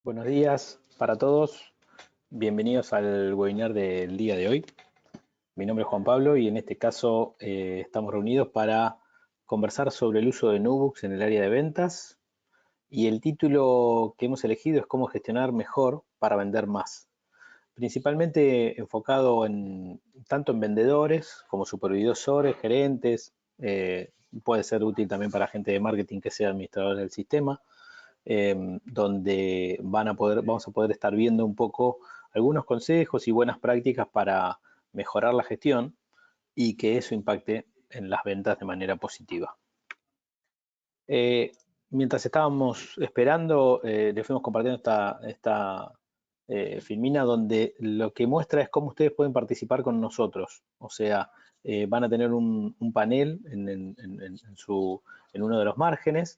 Buenos días para todos, bienvenidos al webinar del día de hoy. Mi nombre es Juan Pablo y en este caso estamos reunidos para conversar sobre el uso de Nubox en el área de ventas y el título que hemos elegido es cómo gestionar mejor para vender más. Principalmente enfocado tanto en vendedores como supervisores, gerentes, puede ser útil también para gente de marketing que sea administrador del sistema, donde vamos a poder estar viendo un poco algunos consejos y buenas prácticas para mejorar la gestión y que eso impacte en las ventas de manera positiva. Eh, Mientras estábamos esperando, le fuimos compartiendo esta filmina donde lo que muestra es cómo ustedes pueden participar con nosotros. O sea, van a tener un panel en uno de los márgenes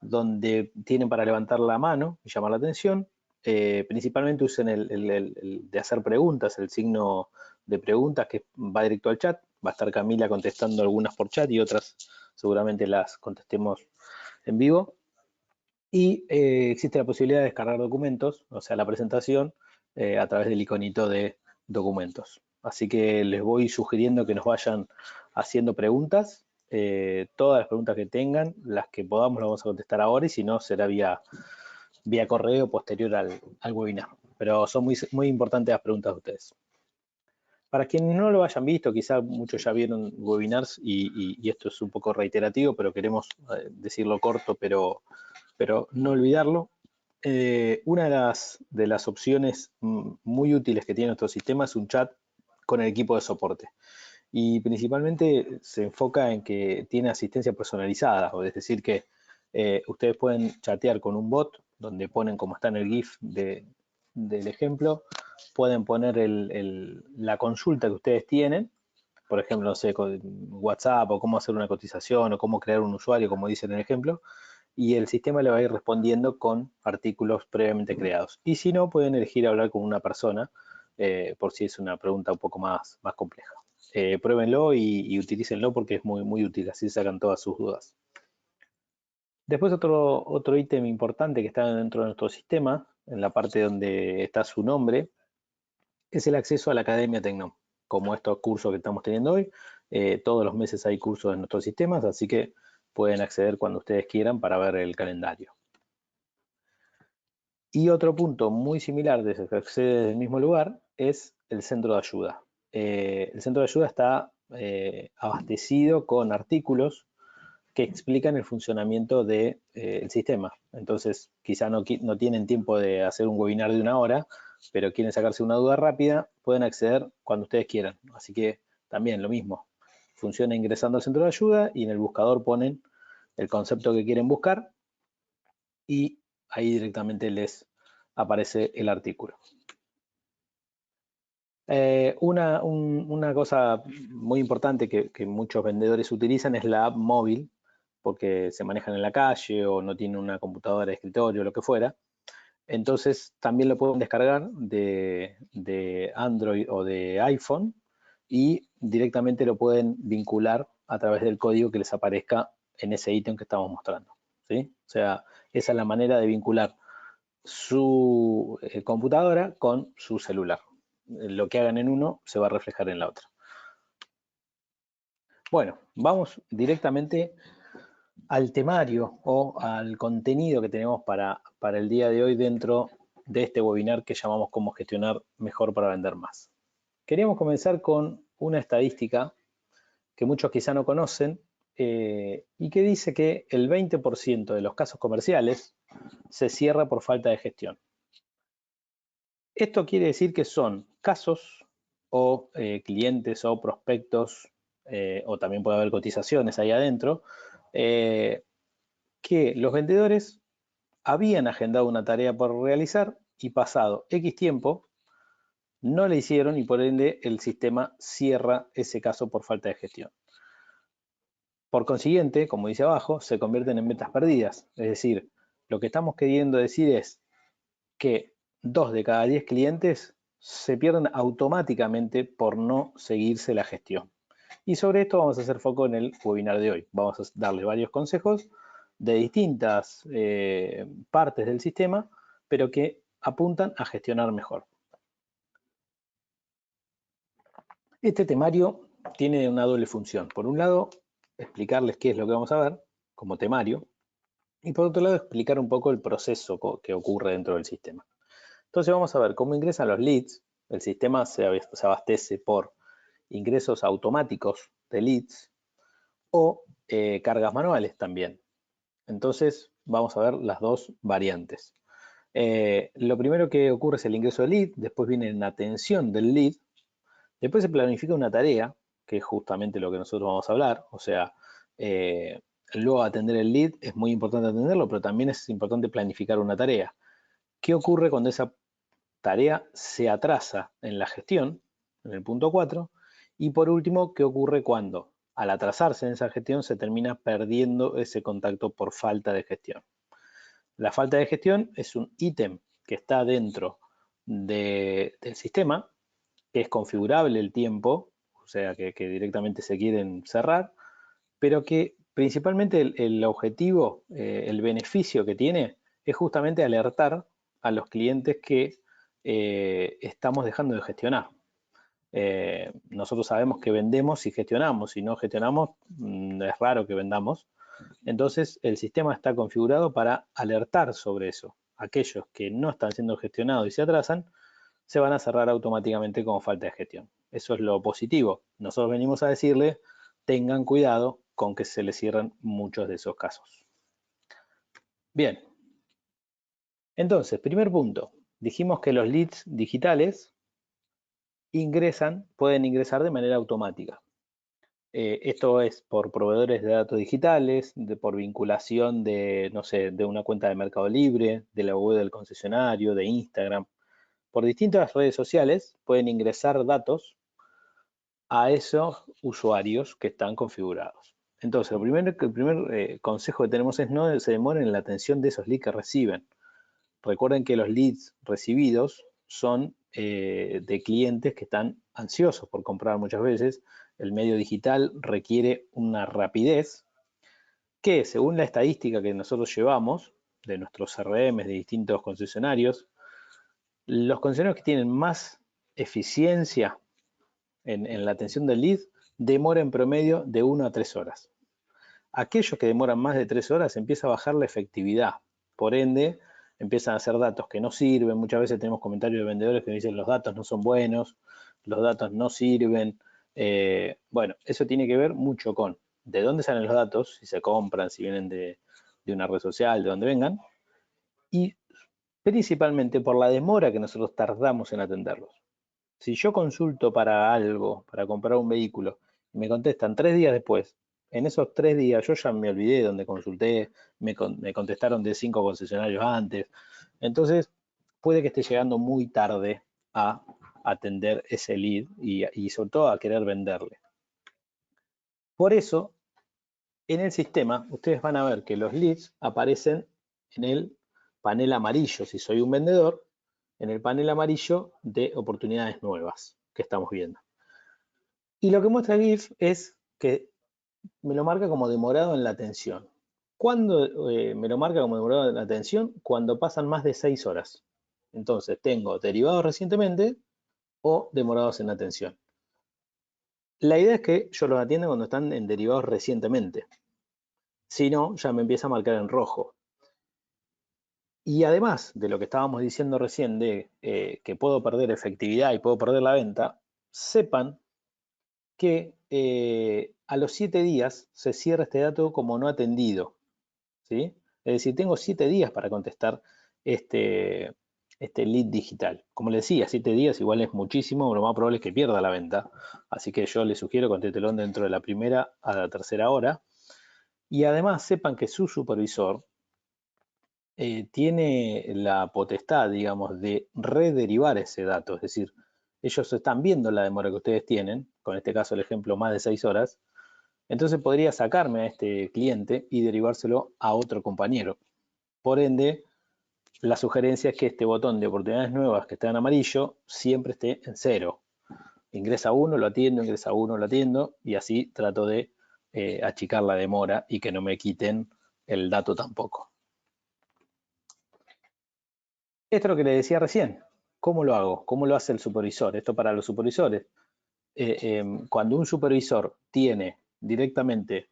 donde tienen para levantar la mano y llamar la atención. Principalmente usen el de hacer preguntas, el signo de preguntas que va directo al chat. Va a estar Camila contestando algunas por chat y otras seguramente las contestemos en vivo. Y existe la posibilidad de descargar documentos, o sea, la presentación, a través del iconito de documentos. Así que les voy sugiriendo que nos vayan haciendo preguntas. Todas las preguntas que tengan, las que podamos, las vamos a contestar ahora y si no, será vía correo posterior al webinar. Pero son muy importantes las preguntas de ustedes. Para quienes no lo hayan visto, quizá muchos ya vieron webinars y esto es un poco reiterativo, pero queremos decirlo corto, pero no olvidarlo. Una de las opciones muy útiles que tiene nuestro sistema es un chat con el equipo de soporte. Y principalmente se enfoca en que tiene asistencia personalizada, es decir, que ustedes pueden chatear con un bot donde ponen, como está en el GIF del ejemplo, pueden poner la consulta que ustedes tienen, por ejemplo, no sé, con WhatsApp o cómo hacer una cotización o cómo crear un usuario, como dice en el ejemplo, y el sistema le va a ir respondiendo con artículos previamente creados. Y si no, pueden elegir hablar con una persona por si es una pregunta un poco más compleja. Pruébenlo y utilícenlo porque es muy útil, así sacan todas sus dudas. Después otro ítem importante que está dentro de nuestro sistema, en la parte donde está su nombre, es el acceso a la Academia Tecnom. Como estos cursos que estamos teniendo hoy, todos los meses hay cursos en nuestros sistemas, así que pueden acceder cuando ustedes quieran para ver el calendario. Y otro punto muy similar desde que accede desde el mismo lugar es el centro de ayuda. El centro de ayuda está abastecido con artículos que explican el funcionamiento del sistema. Entonces, quizá no tienen tiempo de hacer un webinar de 1 hora, pero quieren sacarse una duda rápida, pueden acceder cuando ustedes quieran. Así que también lo mismo. Funciona ingresando al centro de ayuda y en el buscador ponen el concepto que quieren buscar y ahí directamente les aparece el artículo. Una cosa muy importante que muchos vendedores utilizan es la app móvil, porque se manejan en la calle o no tienen una computadora de escritorio o lo que fuera. Entonces también lo pueden descargar de Android o de iPhone y directamente lo pueden vincular a través del código que les aparezca en ese ítem que estamos mostrando, ¿sí? O sea, esa es la manera de vincular su computadora con su celular. Lo que hagan en uno se va a reflejar en la otra. Bueno, vamos directamente al temario o al contenido que tenemos para el día de hoy dentro de este webinar que llamamos Cómo gestionar mejor para vender más. Queríamos comenzar con una estadística que muchos quizá no conocen y que dice que el 20% de los casos comerciales se cierra por falta de gestión. Esto quiere decir que son casos o clientes o prospectos, o también puede haber cotizaciones ahí adentro, que los vendedores habían agendado una tarea por realizar y pasado X tiempo no le hicieron y por ende el sistema cierra ese caso por falta de gestión. Por consiguiente, como dice abajo, se convierten en ventas perdidas. Es decir, lo que estamos queriendo decir es que 2 de cada 10 clientes se pierden automáticamente por no seguirse la gestión. Y sobre esto vamos a hacer foco en el webinar de hoy. Vamos a darle varios consejos de distintas partes del sistema, pero que apuntan a gestionar mejor. Este temario tiene una doble función. Por un lado, explicarles qué es lo que vamos a ver como temario, y por otro lado, explicar un poco el proceso que ocurre dentro del sistema. Entonces vamos a ver cómo ingresan los leads. El sistema se abastece por ingresos automáticos de leads o cargas manuales también. Entonces vamos a ver las dos variantes. Lo primero que ocurre es el ingreso de lead, después viene la atención del lead, después se planifica una tarea, que es justamente lo que nosotros vamos a hablar, o sea, luego atender el lead es muy importante atenderlo, pero también es importante planificar una tarea. ¿Qué ocurre cuando esa tarea se atrasa en la gestión, en el punto 4? Y por último, ¿qué ocurre cuando al atrasarse en esa gestión se termina perdiendo ese contacto por falta de gestión? La falta de gestión es un ítem que está dentro del sistema, que es configurable el tiempo, o sea que directamente se quieren cerrar, pero que principalmente el objetivo, el beneficio que tiene es justamente alertar a los clientes que estamos dejando de gestionar. Nosotros sabemos que vendemos si gestionamos, si no gestionamos es raro que vendamos. Entonces el sistema está configurado para alertar sobre eso. Aquellos que no están siendo gestionados y se atrasan, se van a cerrar automáticamente como falta de gestión. Eso es lo positivo. Nosotros venimos a decirle, tengan cuidado con que se les cierren muchos de esos casos. Bien. Entonces, primer punto. Dijimos que los leads digitales pueden ingresar de manera automática. Esto es por proveedores de datos digitales, por vinculación de, no sé, de una cuenta de Mercado Libre, de la web del concesionario, de Instagram. Por distintas redes sociales pueden ingresar datos a esos usuarios que están configurados. Entonces, el primer consejo que tenemos es no se demoren en la atención de esos leads que reciben. Recuerden que los leads recibidos son de clientes que están ansiosos por comprar muchas veces. El medio digital requiere una rapidez que, según la estadística que nosotros llevamos de nuestros CRM de distintos concesionarios, los concesionarios que tienen más eficiencia en la atención del lead demoran en promedio de 1 a 3 horas. Aquellos que demoran más de 3 horas empieza a bajar la efectividad. Por ende, empiezan a hacer datos que no sirven. Muchas veces tenemos comentarios de vendedores que dicen los datos no son buenos, los datos no sirven. Bueno, eso tiene que ver mucho con de dónde salen los datos, si se compran, si vienen de una red social, de dónde vengan, y principalmente por la demora que nosotros tardamos en atenderlos. Si yo consulto para algo, para comprar un vehículo, y me contestan 3 días después, en esos 3 días yo ya me olvidé de dónde consulté, me contestaron de 5 concesionarios antes. Entonces, puede que esté llegando muy tarde a atender ese lead y sobre todo a querer venderle. Por eso, en el sistema, ustedes van a ver que los leads aparecen en el panel amarillo, si soy un vendedor, en el panel amarillo de oportunidades nuevas que estamos viendo. Y lo que muestra GIF es que me lo marca como demorado en la atención. ¿Cuándo me lo marca como demorado en la atención? Cuando pasan más de 6 horas. Entonces tengo derivados recientemente o demorados en atención. La idea es que yo los atienda cuando están en derivados recientemente. Si no, ya me empieza a marcar en rojo. Y además de lo que estábamos diciendo recién de que puedo perder efectividad y puedo perder la venta, sepan que a los 7 días se cierra este dato como no atendido, ¿sí? Es decir, tengo 7 días para contestar este lead digital. Como les decía, 7 días igual es muchísimo, lo más probable es que pierda la venta, así que yo les sugiero contéstelo dentro de la primera a la tercera hora. Y además sepan que su supervisor tiene la potestad, digamos, de rederivar ese dato, es decir, ellos están viendo la demora que ustedes tienen, con este caso el ejemplo más de 6 horas, entonces podría sacarme a este cliente y derivárselo a otro compañero. Por ende, la sugerencia es que este botón de oportunidades nuevas que está en amarillo siempre esté en 0. Ingresa uno, lo atiendo, ingresa uno, lo atiendo, y así trato de achicar la demora y que no me quiten el dato tampoco. Esto es lo que le decía recién. ¿Cómo lo hago? ¿Cómo lo hace el supervisor? Esto para los supervisores. Cuando un supervisor tiene directamente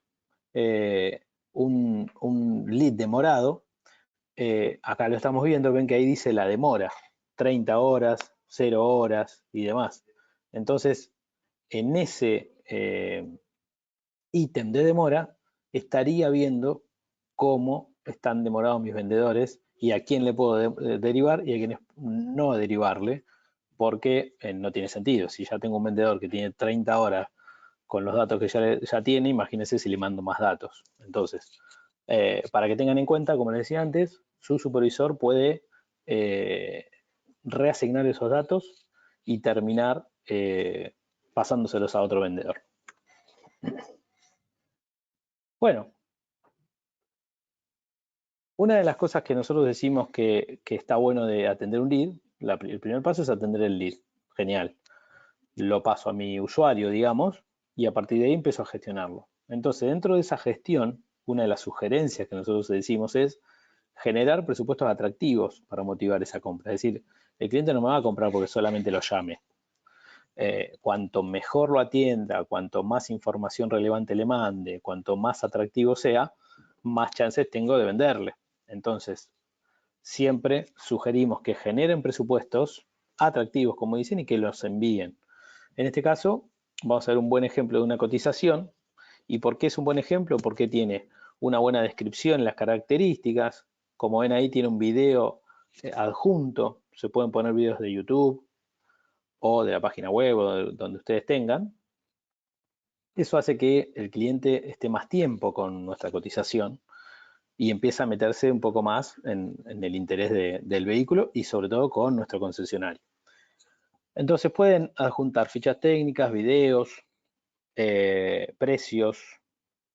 un lead demorado, acá lo estamos viendo, ven que ahí dice la demora, 30 horas, 0 horas y demás. Entonces, en ese ítem de demora, estaría viendo cómo están demorados mis vendedores y a quién le puedo derivar y a quién no derivarle, porque no tiene sentido. Si ya tengo un vendedor que tiene 30 horas con los datos que ya tiene, imagínense si le mando más datos. Entonces, para que tengan en cuenta, como les decía antes, su supervisor puede reasignar esos datos y terminar pasándoselos a otro vendedor. Bueno, una de las cosas que nosotros decimos que está bueno de atender un lead, el primer paso es atender el lead. Genial. Lo paso a mi usuario, digamos, y a partir de ahí empiezo a gestionarlo. Entonces, dentro de esa gestión, una de las sugerencias que nosotros decimos es generar presupuestos atractivos para motivar esa compra. Es decir, el cliente no me va a comprar porque solamente lo llame. Cuanto mejor lo atienda, cuanto más información relevante le mande, cuanto más atractivo sea, más chances tengo de venderle. Entonces, siempre sugerimos que generen presupuestos atractivos, como dicen, y que los envíen. En este caso, vamos a ver un buen ejemplo de una cotización. ¿Y por qué es un buen ejemplo? Porque tiene una buena descripción en las características. Como ven ahí, tiene un video adjunto. Se pueden poner videos de YouTube o de la página web o de donde ustedes tengan. Eso hace que el cliente esté más tiempo con nuestra cotización y empieza a meterse un poco más en el interés del vehículo y sobre todo con nuestro concesionario. Entonces pueden adjuntar fichas técnicas, videos, precios,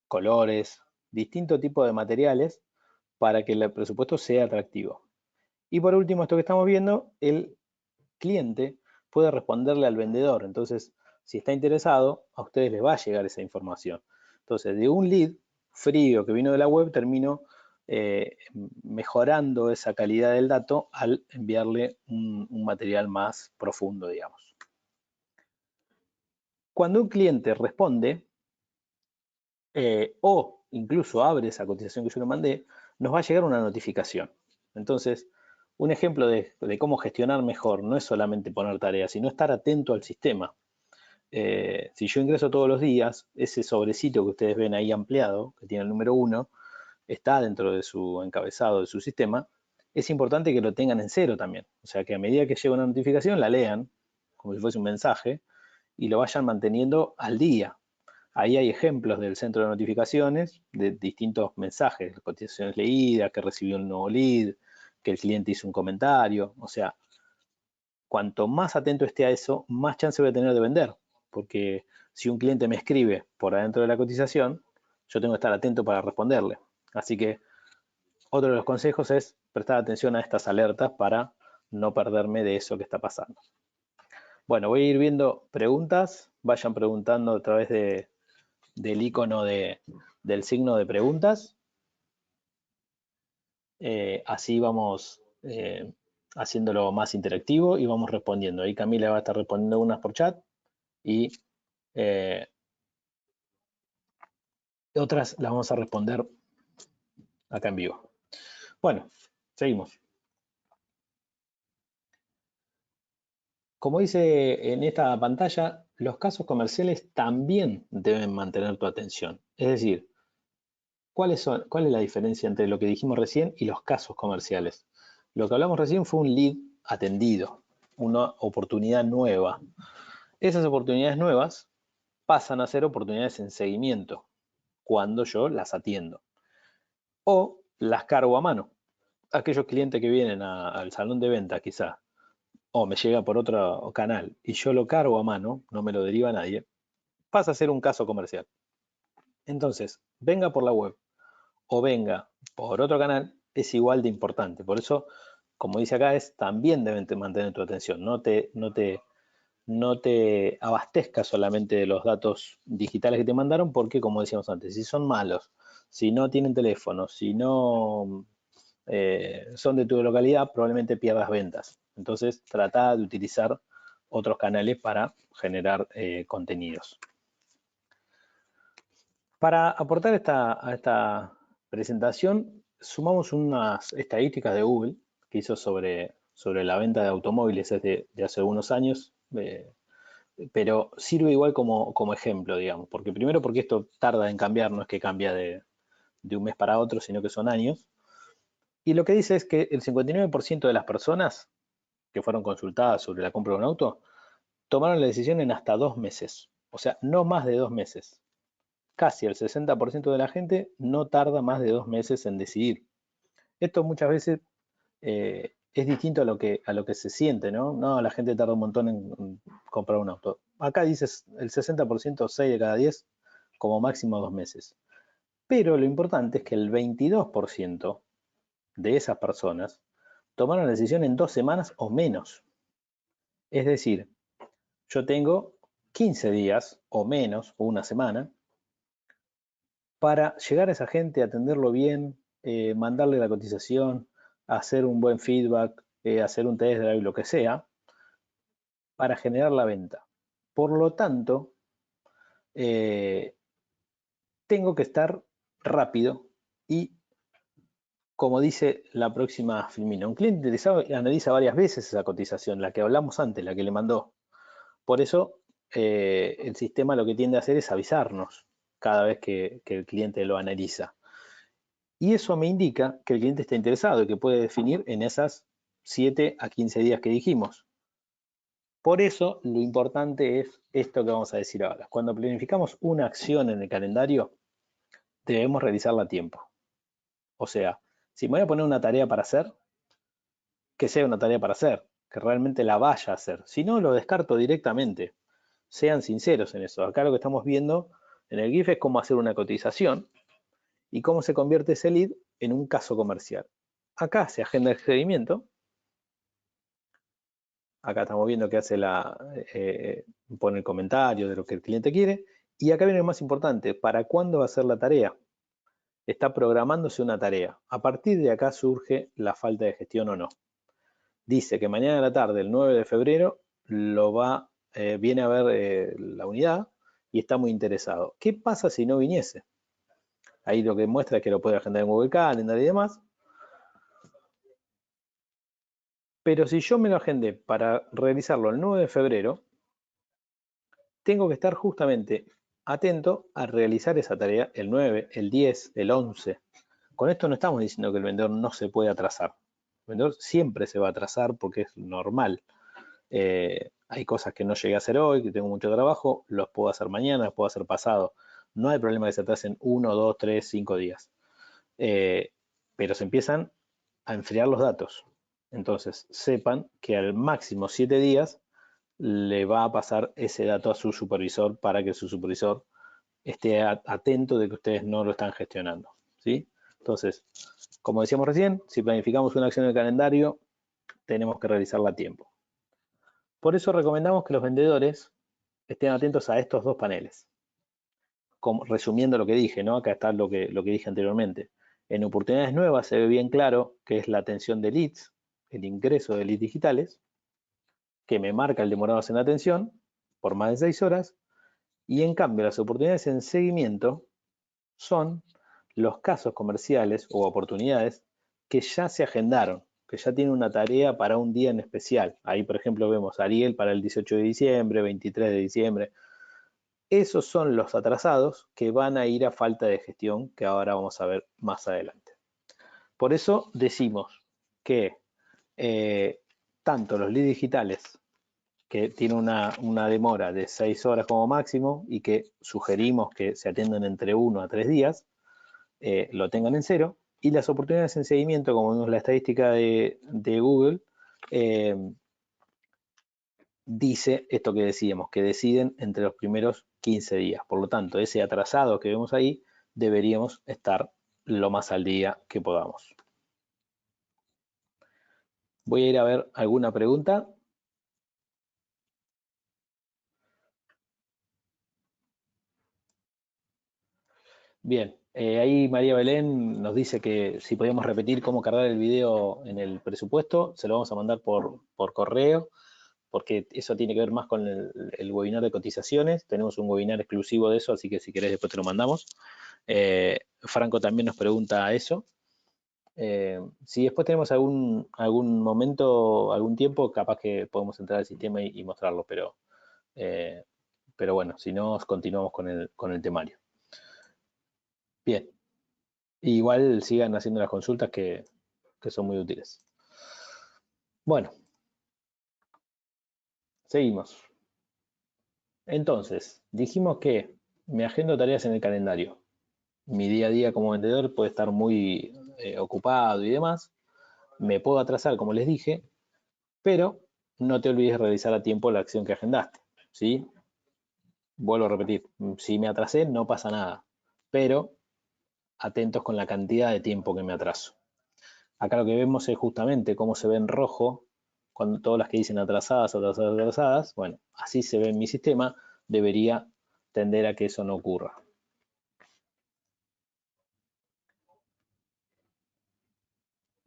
colores, distinto tipo de materiales para que el presupuesto sea atractivo. Y por último, esto que estamos viendo, el cliente puede responderle al vendedor. Entonces, si está interesado, a ustedes les va a llegar esa información. Entonces, de un lead frío que vino de la web, termino mejorando esa calidad del dato al enviarle un material más profundo, digamos. Cuando un cliente responde o incluso abre esa cotización que yo le mandé, nos va a llegar una notificación. Entonces, un ejemplo de cómo gestionar mejor no es solamente poner tareas, sino estar atento al sistema. Si yo ingreso todos los días, ese sobrecito que ustedes ven ahí ampliado, que tiene el número 1, está dentro de su encabezado de su sistema. Es importante que lo tengan en 0 también. O sea, que a medida que llega una notificación, la lean, como si fuese un mensaje, y lo vayan manteniendo al día. Ahí hay ejemplos del centro de notificaciones de distintos mensajes, cotizaciones leídas, que recibió un nuevo lead, que el cliente hizo un comentario. O sea, cuanto más atento esté a eso, más chance voy a tener de vender. Porque si un cliente me escribe por adentro de la cotización, yo tengo que estar atento para responderle. Así que otro de los consejos es prestar atención a estas alertas para no perderme de eso que está pasando. Bueno, voy a ir viendo preguntas. Vayan preguntando a través del icono del signo de preguntas. Así vamos haciéndolo más interactivo y vamos respondiendo. Ahí Camila va a estar respondiendo unas por chat y otras las vamos a responder acá en vivo. Bueno, seguimos. Como dice en esta pantalla, los casos comerciales también deben mantener tu atención. Es decir, ¿cuál es la diferencia entre lo que dijimos recién y los casos comerciales? Lo que hablamos recién fue un lead atendido, una oportunidad nueva. Esas oportunidades nuevas pasan a ser oportunidades en seguimiento cuando yo las atiendo o las cargo a mano. Aquellos clientes que vienen al salón de venta quizá o me llega por otro canal y yo lo cargo a mano, no me lo deriva nadie, pasa a ser un caso comercial. Entonces, venga por la web o venga por otro canal, es igual de importante. Por eso, como dice acá, también deben mantener tu atención. No te abastezcas solamente de los datos digitales que te mandaron, porque como decíamos antes, si son malos, si no tienen teléfono, si no son de tu localidad, probablemente pierdas ventas. Entonces, trata de utilizar otros canales para generar contenidos. Para aportar a esta presentación, sumamos unas estadísticas de Google que hizo sobre la venta de automóviles de hace algunos años, pero sirve igual como ejemplo, digamos, porque primero porque esto tarda en cambiar, no es que cambia de un mes para otro, sino que son años. Y lo que dice es que el 59% de las personas que fueron consultadas sobre la compra de un auto tomaron la decisión en hasta 2 meses, o sea, no más de 2 meses. Casi el 60% de la gente no tarda más de 2 meses en decidir. Esto muchas veces es distinto a lo que se siente, ¿no? No, la gente tarda un montón en comprar un auto. Acá dices el 60%, 6 de cada 10, como máximo 2 meses. Pero lo importante es que el 22% de esas personas tomaron la decisión en 2 semanas o menos. Es decir, yo tengo 15 días o menos, o una semana, para llegar a esa gente, atenderlo bien, mandarle la cotización, hacer un buen feedback, hacer un test drive, lo que sea, para generar la venta. Por lo tanto, tengo que estar rápido y, como dice la próxima Filmina, un cliente interesado analiza varias veces esa cotización, la que hablamos antes, la que le mandó. Por eso, el sistema lo que tiende a hacer es avisarnos cada vez que el cliente lo analiza. Y eso me indica que el cliente está interesado y que puede definir en esas 7 a 15 días que dijimos. Por eso, lo importante es esto que vamos a decir ahora. Cuando planificamos una acción en el calendario, debemos realizarla a tiempo. O sea, si me voy a poner una tarea para hacer, que sea una tarea para hacer, que realmente la vaya a hacer. Si no, lo descarto directamente. Sean sinceros en eso. Acá lo que estamos viendo en el GIF es cómo hacer una cotización y cómo se convierte ese lead en un caso comercial. Acá se agenda el seguimiento. Acá estamos viendo que hace pone el comentario de lo que el cliente quiere. Y acá viene lo más importante, ¿para cuándo va a ser la tarea? Está programándose una tarea. A partir de acá surge la falta de gestión o no. Dice que mañana a la tarde, el 9 de febrero, viene a ver la unidad y está muy interesado. ¿Qué pasa si no viniese? Ahí lo que muestra es que lo puede agendar en Google Calendar y demás. Pero si yo me lo agendé para realizarlo el 9 de febrero, tengo que estar justamente atento a realizar esa tarea el 9, el 10, el 11. Con esto no estamos diciendo que el vendedor no se puede atrasar. El vendedor siempre se va a atrasar porque es normal. Hay cosas que no llegué a hacer hoy, que tengo mucho trabajo, los puedo hacer mañana, los puedo hacer pasado. No hay problema que se atrasen 1, 2, 3, 5 días. Pero se empiezan a enfriar los datos. Entonces, sepan que al máximo 7 días le va a pasar ese dato a su supervisor para que su supervisor esté atento de que ustedes no lo están gestionando, ¿sí? Entonces, como decíamos recién, si planificamos una acción en el calendario, tenemos que realizarla a tiempo. Por eso recomendamos que los vendedores estén atentos a estos dos paneles. Resumiendo lo que dije, ¿no? Acá está lo que dije anteriormente. En oportunidades nuevas se ve bien claro que es la atención de leads, el ingreso de leads digitales, que me marca el demorados en atención por más de 6 horas, y en cambio las oportunidades en seguimiento son los casos comerciales o oportunidades que ya se agendaron, que ya tienen una tarea para un día en especial. Ahí, por ejemplo, vemos a Ariel para el 18 de diciembre, 23 de diciembre. Esos son los atrasados que van a ir a falta de gestión, que ahora vamos a ver más adelante. Por eso decimos que tanto los leads digitales, que tienen una demora de 6 horas como máximo y que sugerimos que se atiendan entre 1 a 3 días, lo tengan en 0. Y las oportunidades en seguimiento, como vimos la estadística de Google, dice esto que decíamos, que deciden entre los primeros 15 días. Por lo tanto, ese atrasado que vemos ahí, deberíamos estar lo más al día que podamos. Voy a ir a ver alguna pregunta. Bien, ahí María Belén nos dice que si podíamos repetir cómo cargar el video en el presupuesto, se lo vamos a mandar por correo, porque eso tiene que ver más con el webinar de cotizaciones. Tenemos un webinar exclusivo de eso, así que si querés después te lo mandamos. Franco también nos pregunta eso. Si después tenemos algún momento, algún tiempo, capaz que podemos entrar al sistema y mostrarlo, eh, pero bueno, si no, continuamos con el temario. Bien, igual sigan haciendo las consultas que son muy útiles. Bueno, seguimos. Entonces, dijimos que me agendo tareas en el calendario. Mi día a día como vendedor puede estar muy ocupado y demás. Me puedo atrasar, como les dije, pero no te olvides de realizar a tiempo la acción que agendaste. ¿Sí? Vuelvo a repetir, si me atrasé no pasa nada, pero atentos con la cantidad de tiempo que me atraso. Acá lo que vemos es justamente cómo se ve en rojo cuando todas las que dicen atrasadas, atrasadas, atrasadas. Bueno, así se ve en mi sistema, debería tender a que eso no ocurra.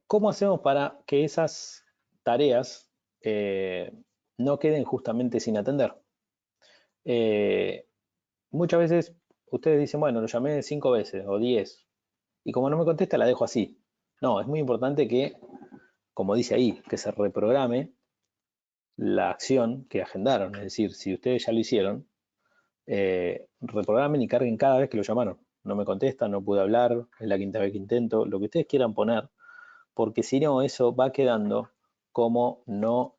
¿Cómo hacemos para que esas tareas no queden justamente sin atender? Eh, Muchas veces ustedes dicen, bueno, lo llamé 5 veces o 10 y como no me contesta la dejo así. No, es muy importante que, como dice ahí, que se reprograme la acción que agendaron. Es decir, si ustedes ya lo hicieron, reprogramen y carguen cada vez que lo llamaron. No me contesta, no pude hablar, es la quinta vez que intento, lo que ustedes quieran poner, porque si no, eso va quedando como no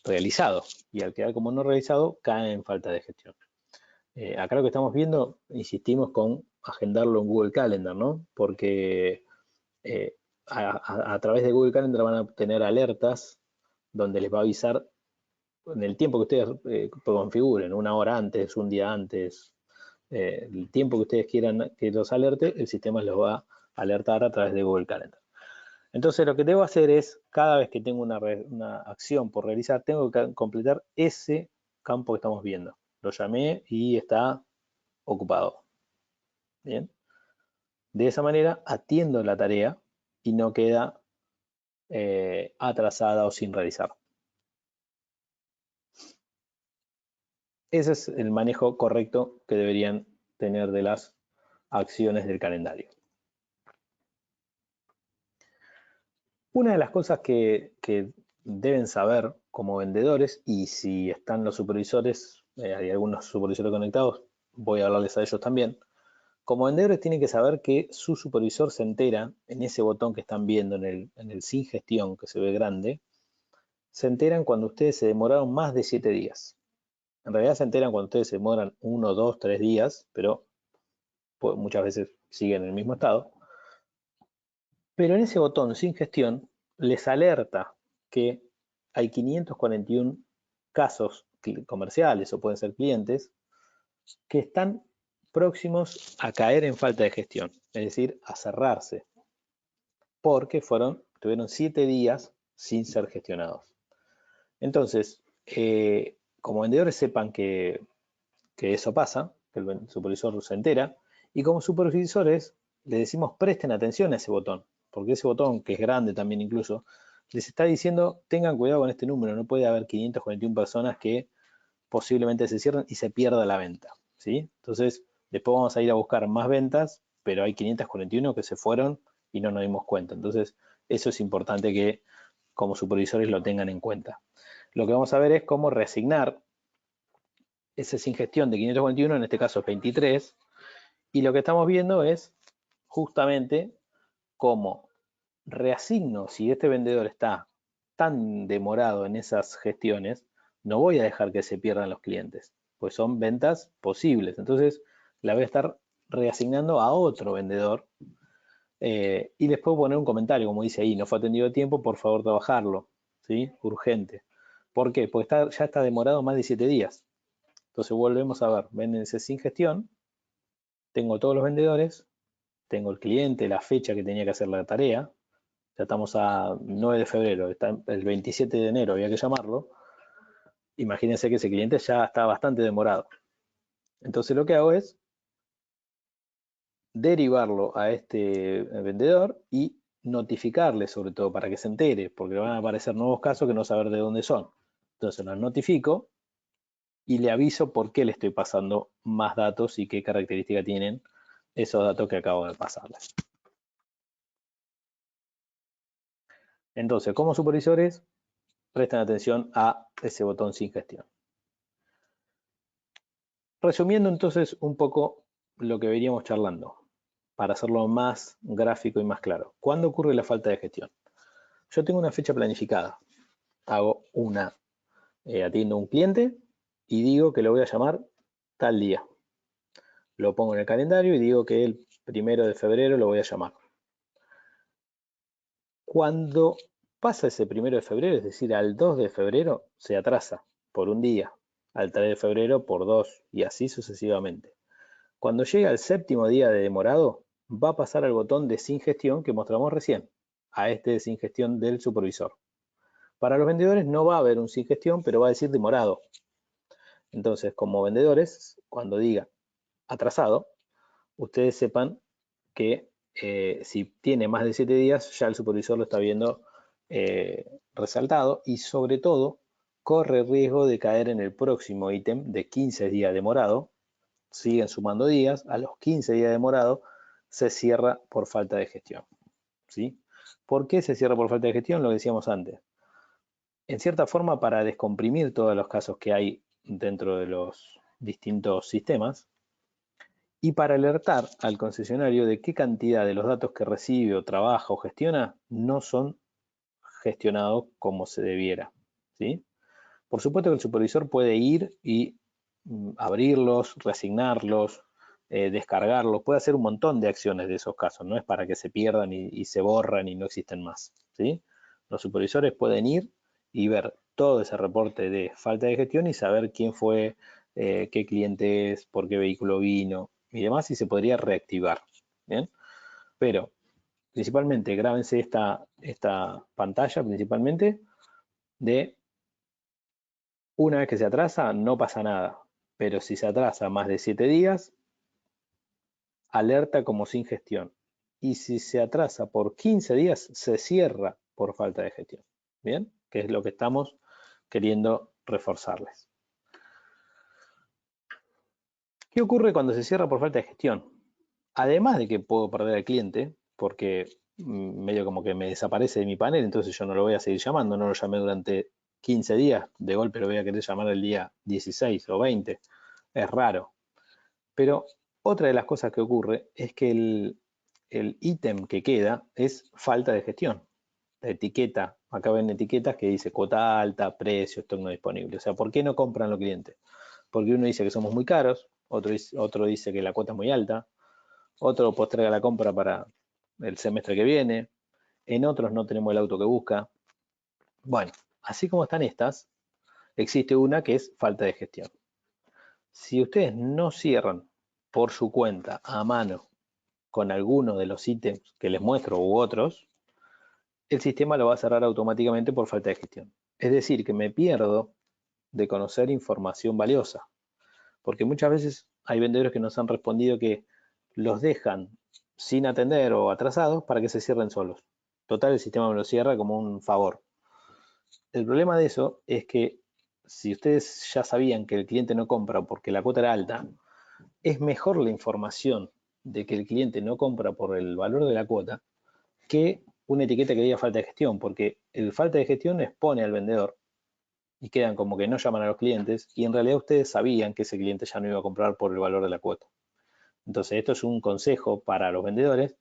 realizado. Y al quedar como no realizado, cae en falta de gestión. Acá lo que estamos viendo, insistimos con agendarlo en Google Calendar, ¿no? Porque a través de Google Calendar van a obtener alertas donde les va a avisar en el tiempo que ustedes configuren, una hora antes, un día antes, el tiempo que ustedes quieran que los alerte, el sistema los va a alertar a través de Google Calendar. Entonces lo que debo hacer es, cada vez que tengo una acción por realizar, tengo que completar ese campo que estamos viendo. Lo llamé y está ocupado. Bien. De esa manera atiendo la tarea y no queda atrasada o sin realizar. Ese es el manejo correcto que deberían tener de las acciones del calendario. Una de las cosas que deben saber como vendedores, y si están los supervisores, hay algunos supervisores conectados, voy a hablarles a ellos también. Como vendedores tienen que saber que su supervisor se entera en ese botón que están viendo en el sin gestión que se ve grande, se enteran cuando ustedes se demoraron más de 7 días. En realidad se enteran cuando ustedes se demoran 1, 2, 3 días, pero pues, muchas veces siguen en el mismo estado. Pero en ese botón sin gestión les alerta que hay 541 casos comerciales o pueden ser clientes que están próximos a caer en falta de gestión, es decir, a cerrarse, porque tuvieron 7 días sin ser gestionados. Entonces, como vendedores sepan que eso pasa, que el supervisor se entera, y como supervisores le decimos presten atención a ese botón, porque ese botón, que es grande también incluso, les está diciendo tengan cuidado con este número, no puede haber 541 personas que posiblemente se cierren y se pierda la venta, ¿sí? Entonces, después vamos a ir a buscar más ventas, pero hay 541 que se fueron y no nos dimos cuenta. Entonces, eso es importante que como supervisores lo tengan en cuenta. Lo que vamos a ver es cómo reasignar esa sin gestión de 541, en este caso es 23, y lo que estamos viendo es justamente cómo reasigno, si este vendedor está tan demorado en esas gestiones, no voy a dejar que se pierdan los clientes, pues son ventas posibles. Entonces la voy a estar reasignando a otro vendedor y después poner un comentario, como dice ahí, no fue atendido a tiempo, por favor trabajarlo, ¿sí? Urgente. ¿Por qué? Porque ya está demorado más de 7 días. Entonces volvemos a ver, ven ese sin gestión, tengo todos los vendedores, tengo el cliente, la fecha que tenía que hacer la tarea, ya estamos a 9 de febrero, está el 27 de enero, había que llamarlo. Imagínense que ese cliente ya está bastante demorado. Entonces lo que hago es derivarlo a este vendedor y notificarle sobre todo para que se entere, porque van a aparecer nuevos casos que no saber de dónde son. Entonces los notifico y le aviso por qué le estoy pasando más datos y qué característica tienen esos datos que acabo de pasarles. Entonces, como supervisores, presten atención a ese botón sin gestión. Resumiendo entonces un poco lo que veníamos charlando, para hacerlo más gráfico y más claro. ¿Cuándo ocurre la falta de gestión? Yo tengo una fecha planificada. Atiendo a un cliente y digo que lo voy a llamar tal día. Lo pongo en el calendario y digo que el 1 de febrero lo voy a llamar. Cuando pasa ese 1 de febrero, es decir, al 2 de febrero, se atrasa por un día, al 3 de febrero por 2 y así sucesivamente. Cuando llega al 7º día de demorado, va a pasar al botón de sin gestión que mostramos recién, a este de sin gestión del supervisor. Para los vendedores no va a haber un sin gestión, pero va a decir demorado. Entonces, como vendedores, cuando diga atrasado, ustedes sepan que si tiene más de 7 días, ya el supervisor lo está viendo resaltado y sobre todo corre riesgo de caer en el próximo ítem de 15 días demorado. Siguen sumando días, a los 15 días demorado se cierra por falta de gestión. ¿Sí? ¿Por qué se cierra por falta de gestión? Lo decíamos antes. En cierta forma, para descomprimir todos los casos que hay dentro de los distintos sistemas, y para alertar al concesionario de qué cantidad de los datos que recibe o trabaja o gestiona no son gestionados como se debiera. ¿Sí? Por supuesto que el supervisor puede ir y abrirlos, reasignarlos, descargarlos, puede hacer un montón de acciones de esos casos, no es para que se pierdan y se borran y no existen más. ¿Sí? Los supervisores pueden ir y ver todo ese reporte de falta de gestión y saber quién fue, qué cliente es, por qué vehículo vino y demás, y se podría reactivar. ¿Bien? Pero principalmente grábense esta pantalla principalmente de una vez que se atrasa no pasa nada, pero si se atrasa más de 7 días, alerta como sin gestión. Y si se atrasa por 15 días, se cierra por falta de gestión. ¿Bien? Que es lo que estamos queriendo reforzarles. ¿Qué ocurre cuando se cierra por falta de gestión? Además de que puedo perder al cliente, porque medio como que me desaparece de mi panel, entonces yo no lo voy a seguir llamando, no lo llamé durante 15 días, de golpe lo voy a querer llamar el día 16 o 20, es raro. Pero otra de las cosas que ocurre es que el ítem que queda es falta de gestión. La etiqueta, acá ven etiquetas que dice cuota alta, precio, stock no disponible. O sea, ¿por qué no compran los clientes? Porque uno dice que somos muy caros, otro dice que la cuota es muy alta, otro posterga la compra para el semestre que viene, en otros no tenemos el auto que busca. Bueno, así como están estas, existe una que es falta de gestión. Si ustedes no cierran por su cuenta a mano con alguno de los ítems que les muestro u otros, el sistema lo va a cerrar automáticamente por falta de gestión. Es decir, que me pierdo de conocer información valiosa, porque muchas veces hay vendedores que nos han respondido que los dejan sin atender o atrasados para que se cierren solos. Total, el sistema me lo cierra como un favor. El problema de eso es que si ustedes ya sabían que el cliente no compra porque la cuota era alta, es mejor la información de que el cliente no compra por el valor de la cuota que una etiqueta que diga falta de gestión, porque el falta de gestión expone al vendedor y quedan como que no llaman a los clientes y en realidad ustedes sabían que ese cliente ya no iba a comprar por el valor de la cuota. Entonces esto es un consejo para los vendedores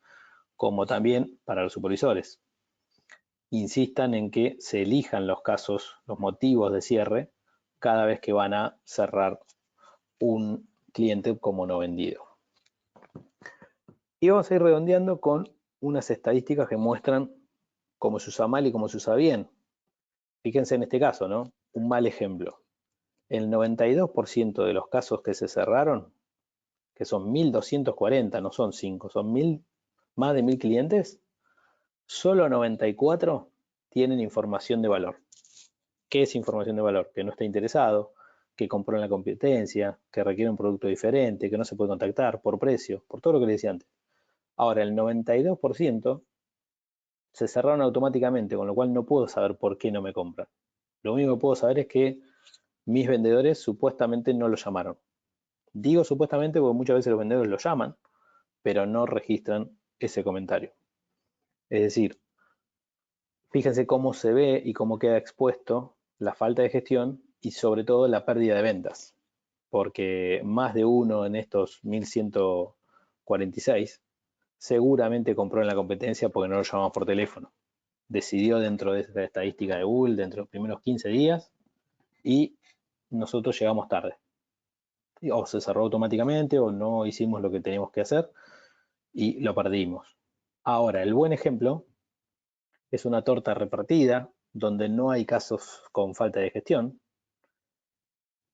como también para los supervisores. Insistan en que se elijan los casos, los motivos de cierre cada vez que van a cerrar un cliente como no vendido. Y vamos a ir redondeando con unas estadísticas que muestran cómo se usa mal y cómo se usa bien. Fíjense en este caso, ¿no? Un mal ejemplo. El 92% de los casos que se cerraron, que son 1.240, no son 5, son más de 1.000 clientes, solo 94 tienen información de valor. ¿Qué es información de valor? Que no está interesado, que compró en la competencia, que requiere un producto diferente, que no se puede contactar por precio, por todo lo que les decía antes. Ahora, el 92% se cerraron automáticamente, con lo cual no puedo saber por qué no me compran. Lo único que puedo saber es que mis vendedores supuestamente no lo llamaron. Digo supuestamente porque muchas veces los vendedores lo llaman, pero no registran ese comentario. Es decir, fíjense cómo se ve y cómo queda expuesto la falta de gestión y sobre todo la pérdida de ventas, porque más de uno en estos 1146 seguramente compró en la competencia porque no lo llamamos por teléfono. Decidió dentro de esta estadística de Google, dentro de los primeros 15 días, y nosotros llegamos tarde. O se cerró automáticamente o no hicimos lo que teníamos que hacer y lo perdimos. Ahora, el buen ejemplo es una torta repartida donde no hay casos con falta de gestión.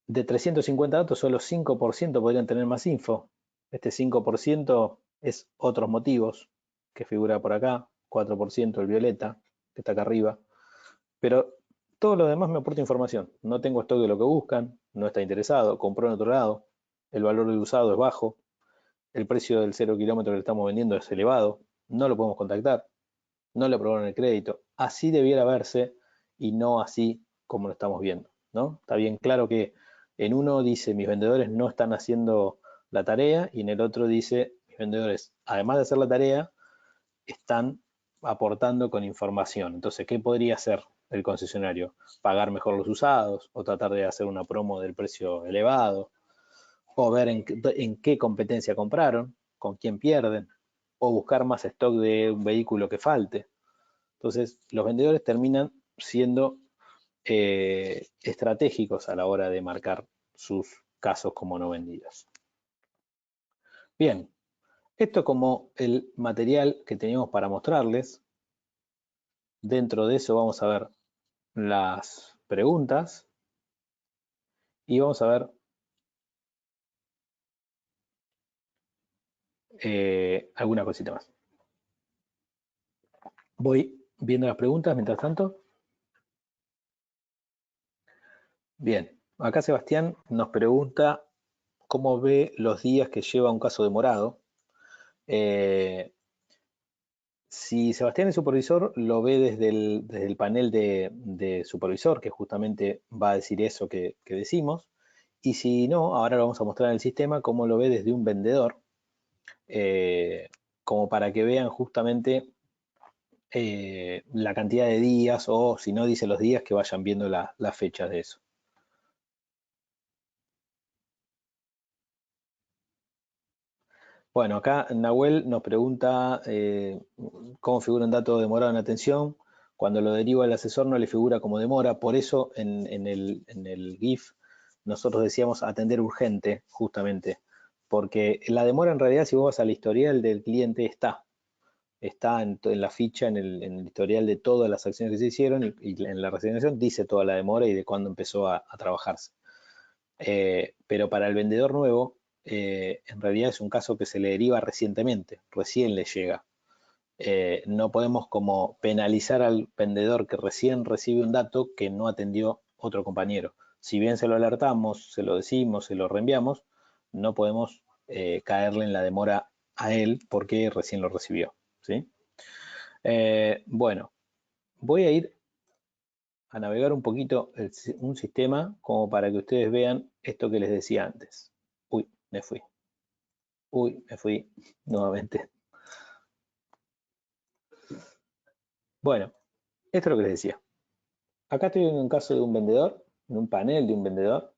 De 350 datos, solo 5% podrían tener más info. Este 5% es otros motivos, que figura por acá, 4% el violeta, que está acá arriba. Pero todo lo demás me aporta información. No tengo stock de lo que buscan, no está interesado, compró en otro lado, el valor del usado es bajo, el precio del 0 kilómetro que le estamos vendiendo es elevado, no lo podemos contactar, no le aprobaron el crédito. Así debiera verse y no así como lo estamos viendo, ¿no? Está bien claro que en uno dice mis vendedores no están haciendo la tarea y en el otro dice mis vendedores, además de hacer la tarea, están aportando con información. Entonces, ¿qué podría hacer el concesionario? Pagar mejor los usados o tratar de hacer una promo del precio elevado o ver en qué competencia compraron, con quién pierden, o buscar más stock de un vehículo que falte. Entonces, los vendedores terminan siendo estratégicos a la hora de marcar sus casos como no vendidos. Bien, esto como el material que teníamos para mostrarles. Dentro de eso vamos a ver las preguntas y vamos a ver alguna cosita más. Voy viendo las preguntas mientras tanto. Bien, acá Sebastián nos pregunta cómo ve los días que lleva un caso demorado. Si Sebastián es supervisor, lo ve desde el panel de supervisor, que justamente va a decir eso que decimos. Y si no, ahora lo vamos a mostrar en el sistema cómo lo ve desde un vendedor, eh, como para que vean justamente la cantidad de días o si no dice los días, que vayan viendo las fechas de eso. Bueno, acá Nahuel nos pregunta cómo figura un dato demorado en atención. Cuando lo deriva el asesor no le figura como demora, por eso en el GIF nosotros decíamos atender urgente, justamente, porque la demora en realidad si vos vas al historial del cliente está en la ficha, en el historial de todas las acciones que se hicieron y en la resignación dice toda la demora y de cuándo empezó a trabajarse. Pero para el vendedor nuevo, en realidad es un caso que se le deriva recientemente, recién le llega. No podemos como penalizar al vendedor que recién recibe un dato que no atendió otro compañero. Si bien se lo alertamos, se lo decimos, se lo reenviamos, no podemos caerle en la demora a él porque recién lo recibió, ¿sí? Bueno, voy a ir a navegar un poquito un sistema como para que ustedes vean esto que les decía antes. Uy, me fui. Uy, me fui nuevamente. Bueno, esto es lo que les decía. Acá estoy en un caso de un vendedor, en un panel de un vendedor,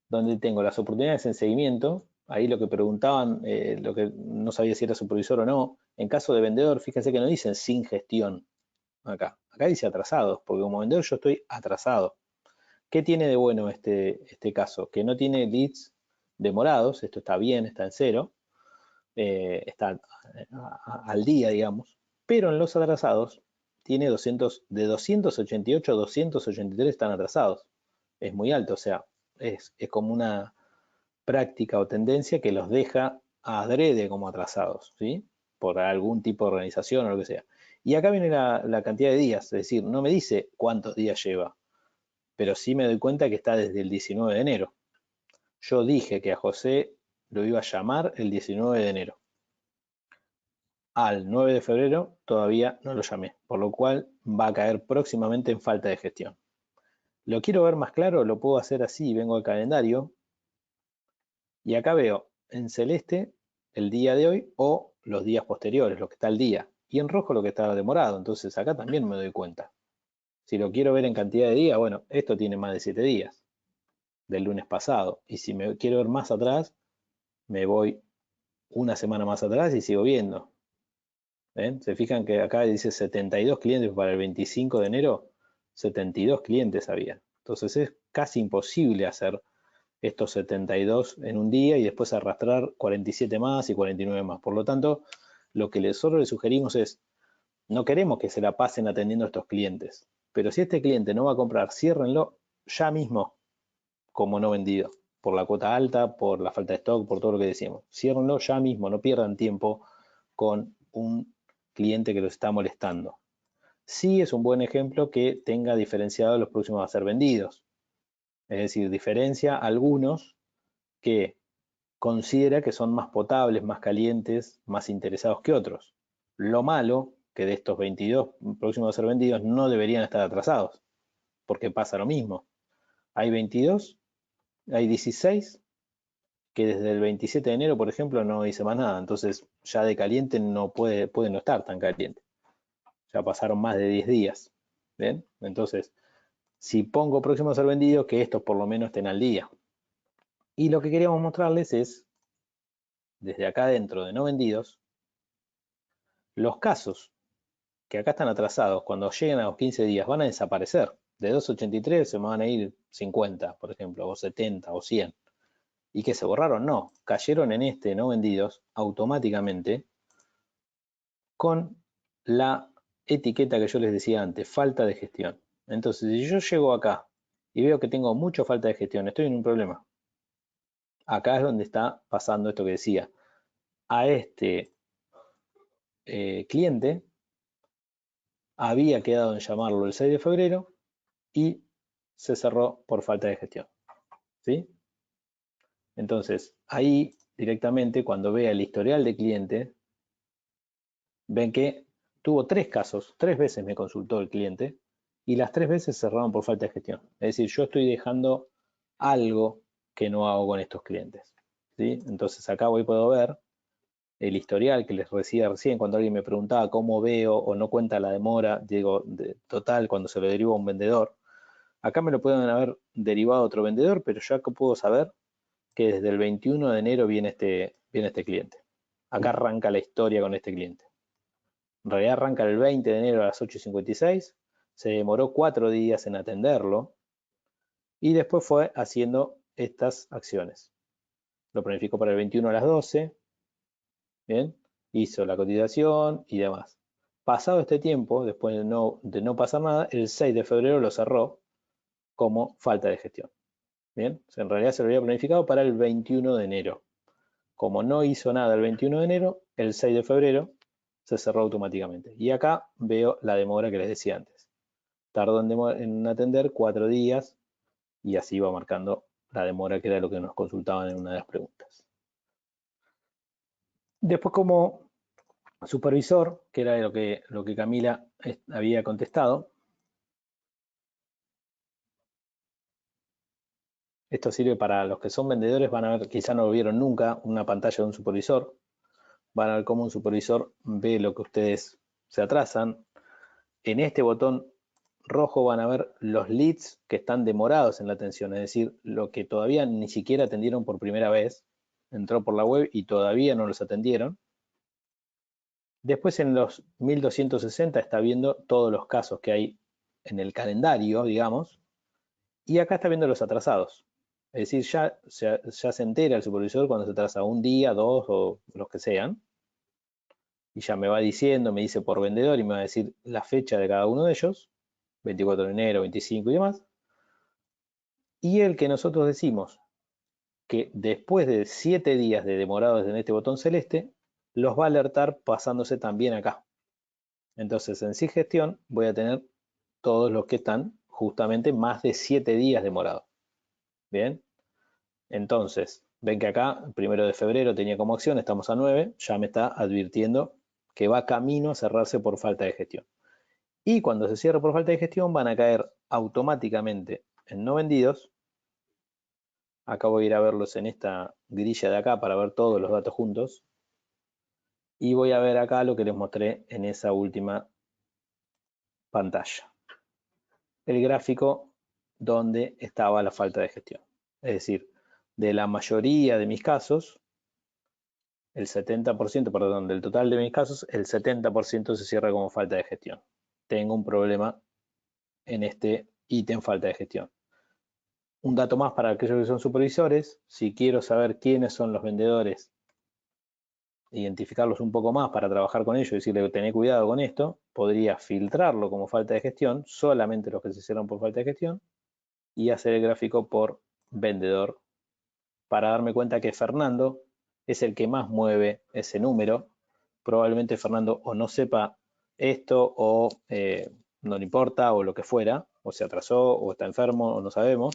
donde tengo las oportunidades en seguimiento. Ahí lo que preguntaban, lo que no sabía si era supervisor o no. En caso de vendedor, fíjense que no dicen sin gestión acá. Acá dice atrasados, porque como vendedor yo estoy atrasado. ¿Qué tiene de bueno este caso? Que no tiene leads demorados, esto está bien, está en cero, está al día, digamos, pero en los atrasados tiene 200, de 288 a 283 están atrasados. Es muy alto, o sea, es como una práctica o tendencia que los deja adrede como atrasados, ¿sí? Por algún tipo de organización o lo que sea. Y acá viene la cantidad de días, es decir, no me dice cuántos días lleva, pero sí me doy cuenta que está desde el 19 de enero. Yo dije que a José lo iba a llamar el 19 de enero. al 9 de febrero todavía no lo llamé, por lo cual va a caer próximamente en falta de gestión. Lo quiero ver más claro, lo puedo hacer así, vengo al calendario y acá veo en celeste el día de hoy o los días posteriores, lo que está al día, y en rojo lo que está demorado, entonces acá también me doy cuenta. Si lo quiero ver en cantidad de días, bueno, esto tiene más de 7 días del lunes pasado, y si me quiero ver más atrás, me voy una semana más atrás y sigo viendo. ¿Ven? Se fijan que acá dice 72 clientes para el 25 de enero, 72 clientes había. Entonces es casi imposible hacer estos 72 en un día y después arrastrar 47 más y 49 más. Por lo tanto, lo que nosotros le sugerimos es, no queremos que se la pasen atendiendo a estos clientes, pero si este cliente no va a comprar, ciérrenlo ya mismo como no vendido, por la cuota alta, por la falta de stock, por todo lo que decíamos. Ciérrenlo ya mismo, no pierdan tiempo con un cliente que los está molestando. Sí es un buen ejemplo que tenga diferenciado los próximos a ser vendidos. Es decir, diferencia algunos que considera que son más potables, más calientes, más interesados que otros. Lo malo que de estos 22 próximos a ser vendidos no deberían estar atrasados, porque pasa lo mismo. Hay 22, hay 16 que desde el 27 de enero, por ejemplo, no hice más nada, entonces ya de caliente no puede no estar tan caliente. Ya pasaron más de 10 días. ¿Ven? Entonces, si pongo próximo a ser vendido, que estos por lo menos estén al día. Y lo que queríamos mostrarles es, desde acá dentro de no vendidos, los casos que acá están atrasados, cuando lleguen a los 15 días, van a desaparecer. De 283 se me van a ir 50, por ejemplo, o 70 o 100. Y que se borraron, no, cayeron en este no vendidos automáticamente con la etiqueta que yo les decía antes, falta de gestión. Entonces, si yo llego acá y veo que tengo mucha falta de gestión, estoy en un problema. Acá es donde está pasando esto que decía. A este cliente había quedado en llamarlo el 6 de febrero y se cerró por falta de gestión. ¿Sí? Entonces, ahí directamente cuando vea el historial de cliente, ven que tuvo 3 casos, 3 veces me consultó el cliente y las 3 veces cerraron por falta de gestión. Es decir, yo estoy dejando algo que no hago con estos clientes. ¿Sí? Entonces acá voy puedo ver el historial que les decía recién cuando alguien me preguntaba cómo veo o no cuenta la demora, digo, total cuando se lo deriva a un vendedor. Acá me lo pueden haber derivado a otro vendedor, pero yo acá puedo saber que desde el 21 de enero viene este cliente. Acá arranca la historia con este cliente. En realidad arranca el 20 de enero a las 8:56, se demoró 4 días en atenderlo y después fue haciendo estas acciones. Lo planificó para el 21 a las 12, ¿bien? Hizo la cotización y demás. Pasado este tiempo, después de no pasar nada, el 6 de febrero lo cerró como falta de gestión. ¿Bien? En realidad se lo había planificado para el 21 de enero. Como no hizo nada el 21 de enero, el 6 de febrero se cerró automáticamente. Y acá veo la demora que les decía antes. Tardó en atender 4 días y así va marcando la demora que era lo que nos consultaban en una de las preguntas. Después como supervisor, que era lo que Camila había contestado, esto sirve para los que son vendedores, van a ver, quizá no lo vieron nunca, una pantalla de un supervisor, van a ver cómo un supervisor ve lo que ustedes se atrasan. En este botón rojo van a ver los leads que están demorados en la atención, es decir, lo que todavía ni siquiera atendieron por primera vez, entró por la web y todavía no los atendieron. Después en los 1260 está viendo todos los casos que hay en el calendario, digamos, y acá está viendo los atrasados. Es decir, ya se entera el supervisor cuando se atrasa un día, 2 o los que sean, y ya me va diciendo, me dice por vendedor y me va a decir la fecha de cada uno de ellos, 24 de enero, 25 y demás. Y el que nosotros decimos que después de 7 días de demorados en este botón celeste, los va a alertar pasándose también acá. Entonces en sí gestión voy a tener todos los que están justamente más de 7 días demorados. Bien, entonces ven que acá, el 1 de febrero tenía como acción, estamos a 9, ya me está advirtiendo que va camino a cerrarse por falta de gestión. Y cuando se cierre por falta de gestión van a caer automáticamente en no vendidos. Acá voy a ir a verlos en esta grilla de acá para ver todos los datos juntos. Y voy a ver acá lo que les mostré en esa última pantalla. El gráfico donde estaba la falta de gestión. Es decir, de la mayoría de mis casos, el 70%, perdón, del total de mis casos, el 70% se cierra como falta de gestión. Tengo un problema en este ítem falta de gestión. Un dato más para aquellos que son supervisores, si quiero saber quiénes son los vendedores, identificarlos un poco más para trabajar con ellos y decirle tener cuidado con esto, podría filtrarlo como falta de gestión, solamente los que se cierran por falta de gestión, y hacer el gráfico por vendedor para darme cuenta que Fernando es el que más mueve ese número. Probablemente Fernando o no sepa esto o no le importa o lo que fuera, o se atrasó o está enfermo o no sabemos,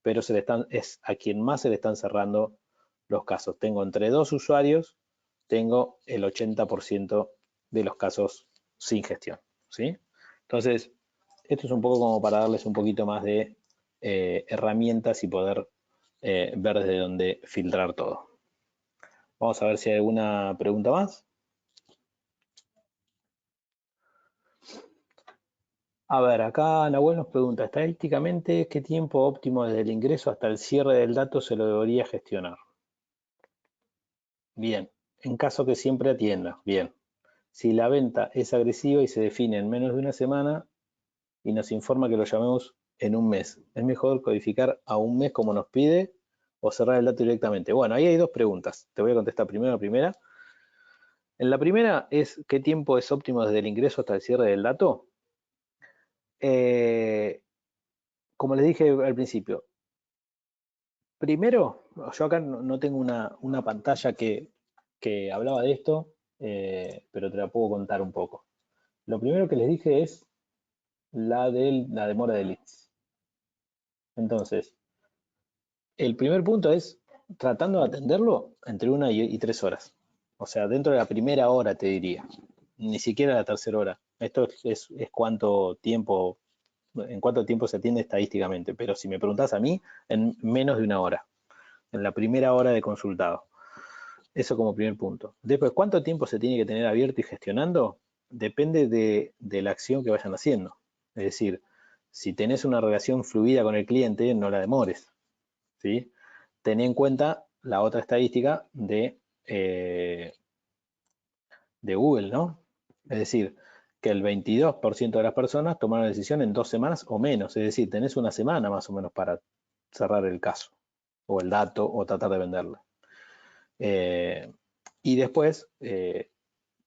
pero es a quien más se le están cerrando los casos. Tengo entre dos usuarios, tengo el 80% de los casos sin gestión, ¿sí? Entonces, esto es un poco como para darles un poquito más de herramientas y poder ver desde dónde filtrar todo. Vamos a ver si hay alguna pregunta más. A ver, acá Nahuel nos pregunta, estadísticamente, ¿qué tiempo óptimo desde el ingreso hasta el cierre del dato se lo debería gestionar? Bien, en caso que siempre atienda, bien. Si la venta es agresiva y se define en menos de una semana y nos informa que lo llamemos en un mes, ¿es mejor codificar a un mes como nos pide o cerrar el dato directamente? Bueno, ahí hay dos preguntas. Te voy a contestar primero la primera. En la primera es, ¿qué tiempo es óptimo desde el ingreso hasta el cierre del dato? Como les dije al principio, primero, yo acá no tengo una pantalla que hablaba de esto, pero te la puedo contar un poco. Lo primero que les dije es la de la demora de leads. Entonces, el primer punto es tratando de atenderlo entre 1 y 3 horas. O sea, dentro de la primera hora te diría, ni siquiera la tercera hora. Esto es cuánto tiempo, en cuánto tiempo se atiende estadísticamente, pero si me preguntás a mí, en menos de una hora, en la primera hora de consultado. Eso como primer punto. Después, ¿cuánto tiempo se tiene que tener abierto y gestionando? Depende de la acción que vayan haciendo. Es decir, si tenés una relación fluida con el cliente, no la demores, ¿sí? Ten en cuenta la otra estadística de Google, ¿no? Es decir, que el 22% de las personas tomaron la decisión en 2 semanas o menos. Es decir, tenés una semana más o menos para cerrar el caso, o el dato, o tratar de venderlo. Y después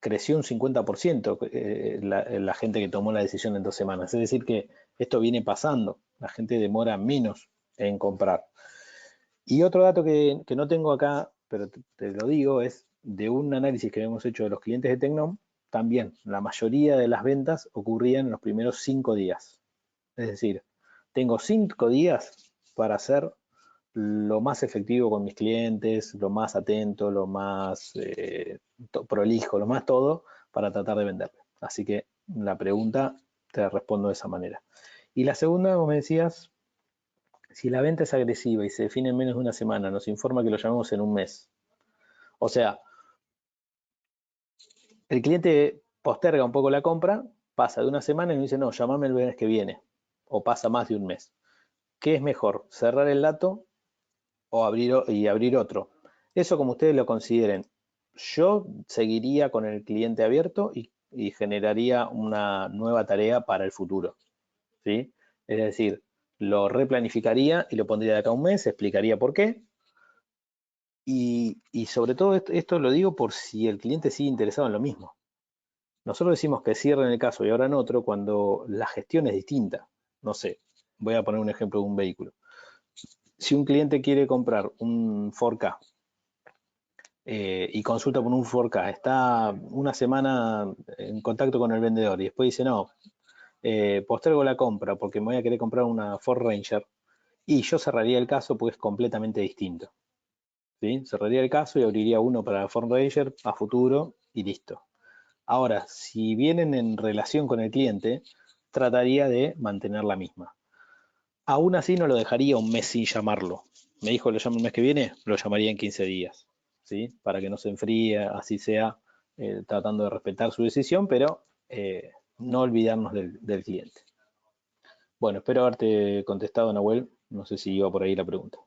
creció un 50% la gente que tomó la decisión en 2 semanas. Es decir, que esto viene pasando. La gente demora menos en comprar. Y otro dato que no tengo acá, pero te lo digo, es de un análisis que hemos hecho de los clientes de Tecnom, también la mayoría de las ventas ocurrían en los primeros 5 días. Es decir, tengo 5 días para ser lo más efectivo con mis clientes, lo más atento, lo más prolijo, lo más todo, para tratar de venderle. Así que la pregunta te respondo de esa manera. Y la segunda, vos me decías, si la venta es agresiva y se define en menos de una semana, nos informa que lo llamemos en un mes. O sea, el cliente posterga un poco la compra, pasa de una semana y nos dice, no, llamame el mes que viene. O pasa más de un mes. ¿Qué es mejor? ¿Cerrar el dato o abrir otro? Eso como ustedes lo consideren. Yo seguiría con el cliente abierto y generaría una nueva tarea para el futuro, ¿sí? Es decir, lo replanificaría y lo pondría de acá a un mes, explicaría por qué. Y sobre todo esto lo digo por si el cliente sigue interesado en lo mismo. Nosotros decimos que cierren el caso y abran otro cuando la gestión es distinta. No sé, voy a poner un ejemplo de un vehículo. Si un cliente quiere comprar un 4K y consulta por un 4K, está una semana en contacto con el vendedor y después dice, no, postergo la compra porque me voy a querer comprar una Ford Ranger, y yo cerraría el caso porque es completamente distinto. ¿Sí? Cerraría el caso y abriría uno para la Ford Ranger a futuro y listo. Ahora, si vienen en relación con el cliente, trataría de mantener la misma. Aún así no lo dejaría un mes sin llamarlo. Me dijo, lo llamo el mes que viene, lo llamaría en 15 días, ¿sí? Para que no se enfríe, así sea, tratando de respetar su decisión, pero no olvidarnos del cliente. Bueno, espero haberte contestado, Nahuel. No sé si iba por ahí la pregunta.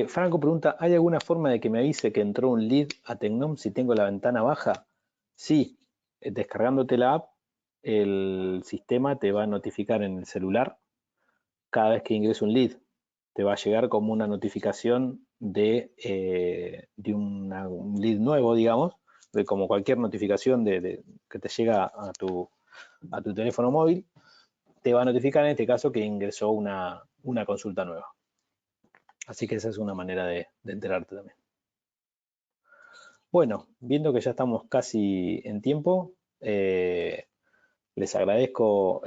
Franco pregunta, ¿hay alguna forma de que me avise que entró un lead a Tecnom si tengo la ventana baja? Sí, descargándote la app, el sistema te va a notificar en el celular cada vez que ingrese un lead. Te va a llegar como una notificación de un lead nuevo, digamos, de como cualquier notificación que te llega a tu teléfono móvil, te va a notificar en este caso que ingresó una consulta nueva. Así que esa es una manera de enterarte también. Bueno, viendo que ya estamos casi en tiempo, les agradezco